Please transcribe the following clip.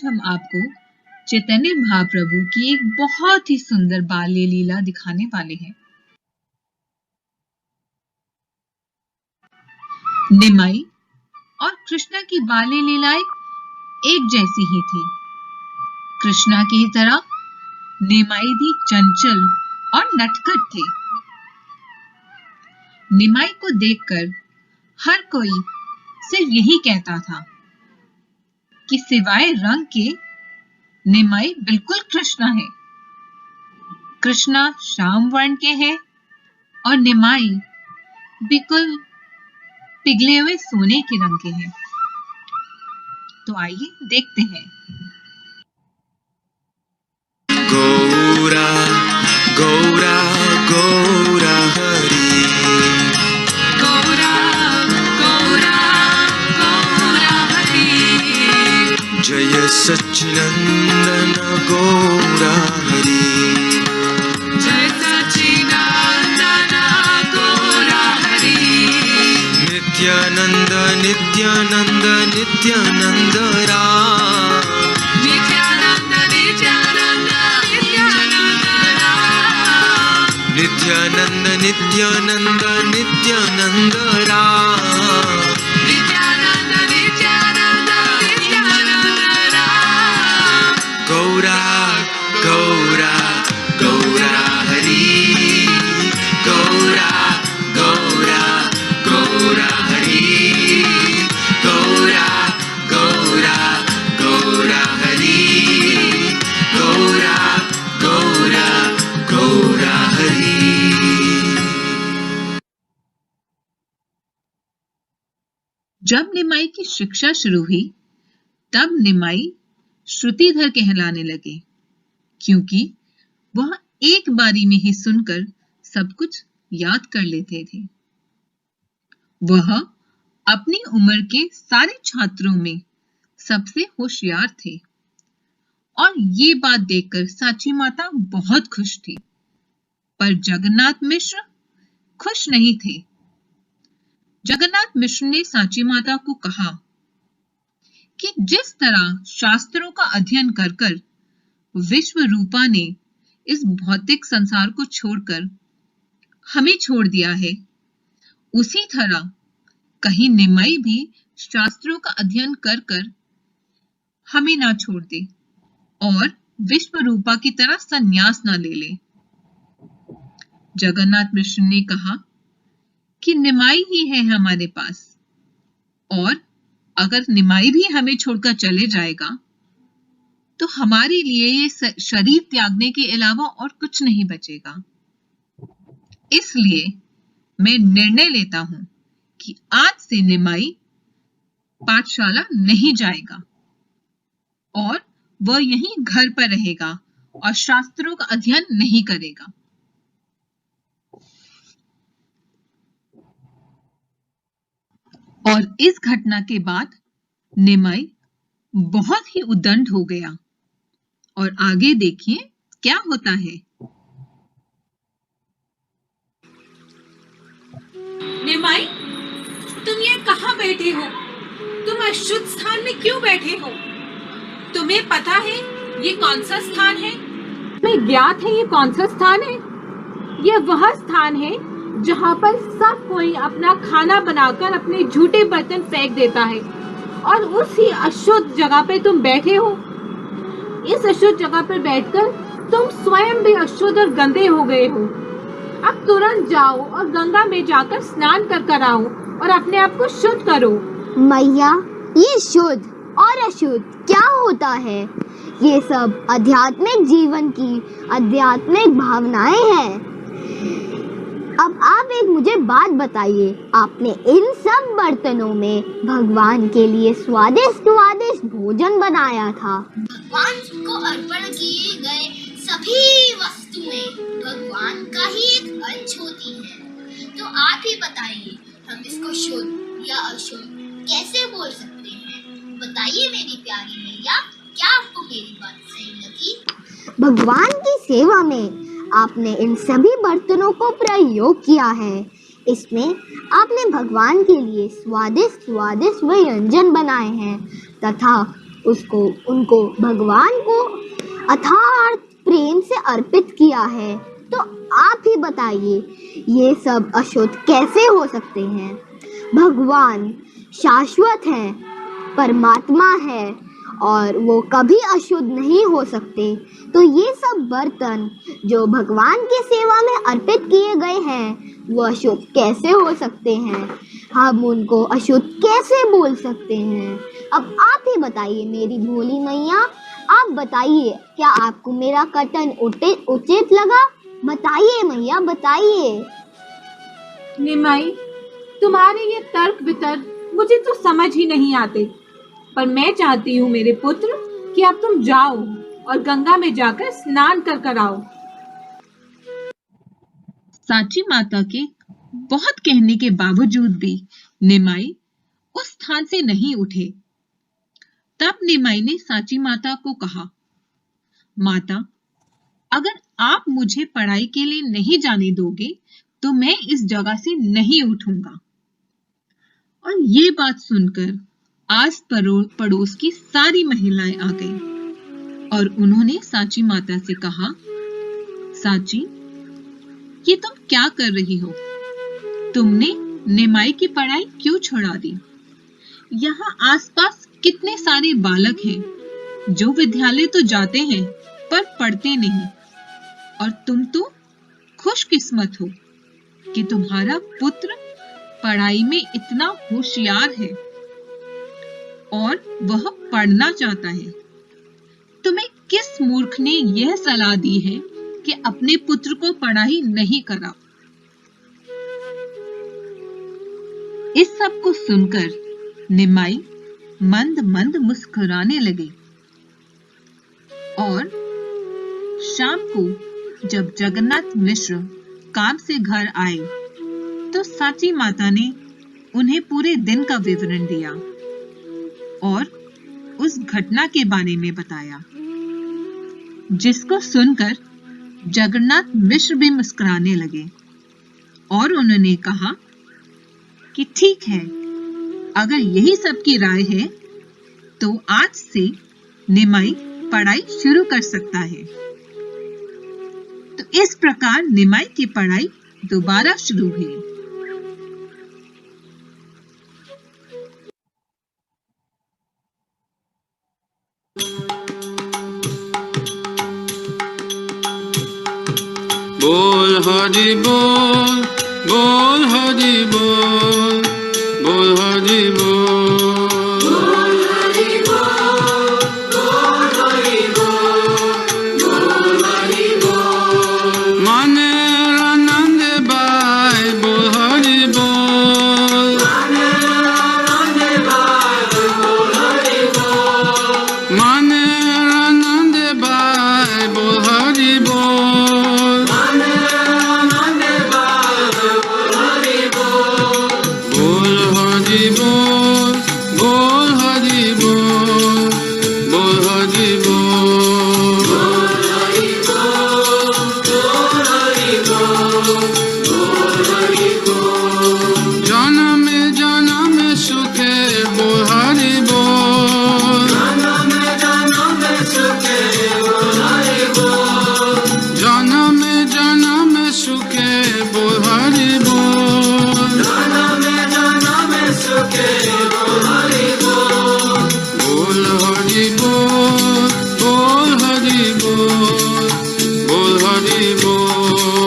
हम आपको चैतन्य महाप्रभु की एक बहुत ही सुंदर बाल्य लीला दिखाने वाले हैं। निमाई और कृष्णा की बाल्य लीलाएं एक जैसी ही थी। कृष्णा की तरह निमाई भी चंचल और नटखट थे। निमाई को देखकर हर कोई सिर्फ यही कहता था कि सिवाय रंग के निमाई बिल्कुल कृष्णा है। कृष्णा श्याम वर्ण के हैं और निमाई बिल्कुल पिघले हुए सोने के रंग के हैं। तो आइए देखते हैं। गौरा गौरा गौरा हरि गौरा गौरा गौरा हरि जय सच्चिदानंद गौरा हरि जय सच्चिदानंद गौरा हरि नित्यानंद नित्यानंद नित्यानंद राम नित्यानंद नित्यानंद नित्यानंद नित्यानंद नित्यानंद राम नित्यानंद नित्यानंद नित्यानंद राम गौरा गौरा गौरा हरि गौरा गौरा गौरा हरि गौरा गौरा गौरा हरि गौरा गौरा गौरा हरि। जब निमाई की शिक्षा शुरू हुई तब निमाई श्रुतिधर कहलाने लगे, क्योंकि वह एक बारी में ही सुनकर सब कुछ याद कर लेते थे। वह अपनी उम्र के सारे छात्रों में सबसे होशियार थे और ये बात देखकर सांची माता बहुत खुश थी। पर जगन्नाथ मिश्र खुश नहीं थे। जगन्नाथ मिश्र ने सांची माता को कहा कि जिस तरह शास्त्रों का अध्ययन कर कर विश्व रूपा ने इस भौतिक संसार को छोड़कर हमें छोड़ दिया है, उसी तरह कहीं निमाई भी शास्त्रों का अध्ययन कर कर हमें ना छोड़ दे और विश्व रूपा की तरह संन्यास ना ले ले। जगन्नाथ मिश्र ने कहा कि निमाई ही है हमारे पास, और अगर निमाई भी हमें छोड़कर चले जाएगा तो हमारे लिए ये शरीर त्यागने के अलावा और कुछ नहीं बचेगा। इसलिए मैं निर्णय लेता हूं कि आज से निमाई पाठशाला नहीं जाएगा और वह यहीं घर पर रहेगा और शास्त्रों का अध्ययन नहीं करेगा। और इस घटना के बाद निमाई बहुत ही उद्दंड हो गया। और आगे देखिए क्या होता है। निमाई, तुम ये कहाँ बैठे हो? तुम अशुद्ध स्थान में क्यों बैठे हो? तुम्हें पता है ये कौन सा स्थान है? तुम्हें ज्ञात है ये कौन सा स्थान है? ये वह स्थान है जहाँ पर सब कोई अपना खाना बनाकर अपने झूठे बर्तन फेंक देता है, और उसी अशुद्ध जगह पे तुम बैठे हो। इस अशुद्ध जगह पर बैठकर तुम स्वयं भी अशुद्ध और गंदे हो गए हो। अब तुरंत जाओ और गंगा में जाकर स्नान कर आओ और अपने आप को शुद्ध करो। मैया, ये शुद्ध और अशुद्ध क्या होता है? ये सब आध्यात्मिक जीवन की आध्यात्मिक भावनाएं हैं। अब आप एक मुझे बात बताइए, आपने इन सब बर्तनों में भगवान के लिए स्वादिष्ट स्वादिष्ट भोजन बनाया था। भगवान को अर्पण किए गए सभी वस्तुएं भगवान का ही एक अंश होती हैं। तो आप ही बताइए, हम इसको शुद्ध या अशुद्ध कैसे बोल सकते हैं? बताइए मेरी प्यारी मैया, क्या आपको मेरी बात सही लगी? भगवान की सेवा में आपने इन सभी बर्तनों को प्रयोग किया है। इसमें आपने भगवान के लिए स्वादिष्ट स्वादिष्ट व्यंजन बनाए हैं तथा उसको उनको भगवान को अथाह प्रेम से अर्पित किया है। तो आप ही बताइए ये सब अशुद्ध कैसे हो सकते हैं? भगवान शाश्वत है, परमात्मा है और वो कभी अशुद्ध नहीं हो सकते। तो ये सब बर्तन जो भगवान की सेवा में अर्पित किए गए हैं वो अशुद्ध कैसे हो सकते हैं? हम उनको अशुद्ध कैसे बोल सकते हैं? अब आप ही बताइए मेरी भोली मैया, आप बताइए, क्या आपको मेरा कथन उचित लगा? बताइए मैया, बताइए। निमाई, तुम्हारे ये तर्क वितर्क मुझे तो समझ ही नहीं आते, पर मैं चाहती हूँ मेरे पुत्र कि अब तुम जाओ और गंगा में जाकर स्नान कर आओ। सांची माता के बहुत कहने के बावजूद भी निमाई उस स्थान से नहीं उठे। तब निमाई ने सांची माता को कहा, माता, अगर आप मुझे पढ़ाई के लिए नहीं जाने दोगे तो मैं इस जगह से नहीं उठूंगा। और ये बात सुनकर आस पड़ोस की सारी महिलाएं आ गईं और उन्होंने सांची माता से कहा, सांची, ये तुम क्या कर रही हो? तुमने निमाई की पढ़ाई क्यों छुड़ा दी? यहाँ आसपास कितने सारे बालक हैं जो विद्यालय तो जाते हैं पर पढ़ते नहीं, और तुम तो खुशकिस्मत हो कि तुम्हारा पुत्र पढ़ाई में इतना होशियार है और वह पढ़ना चाहता है। तुम्हें किस मूर्ख ने यह सलाह दी है कि अपने पुत्र को पढ़ाई नहीं कराओ? इस सब को सुनकर निमाई मंद मंद मुस्कुराने लगे। और शाम को जब जगन्नाथ मिश्र काम से घर आए तो सांची माता ने उन्हें पूरे दिन का विवरण दिया और उस घटना के बारे में बताया, जिसको सुनकर जगन्नाथ मिश्र भी मुस्कुराने लगे और उन्होंने कहा कि ठीक है, अगर यही सबकी राय है तो आज से निमाई पढ़ाई शुरू कर सकता है। तो इस प्रकार निमाई की पढ़ाई दोबारा शुरू हुई। बोल हरि बोल, बोल हरि बोल, बोल हरि बोल। माने आनंद बाय बोल हरि बोल। माने आनंद बाय बोल हरि बोल। बोल हरि बोल, बोल हरि बोल, बोल हरि बोल। जन्म जन्म सुखे बोल हरि बोल। जन्म जन्म सुखे बोल हरि बोल। बोल हरि बोल, बोल हरि बोल, बोल हरि बोल।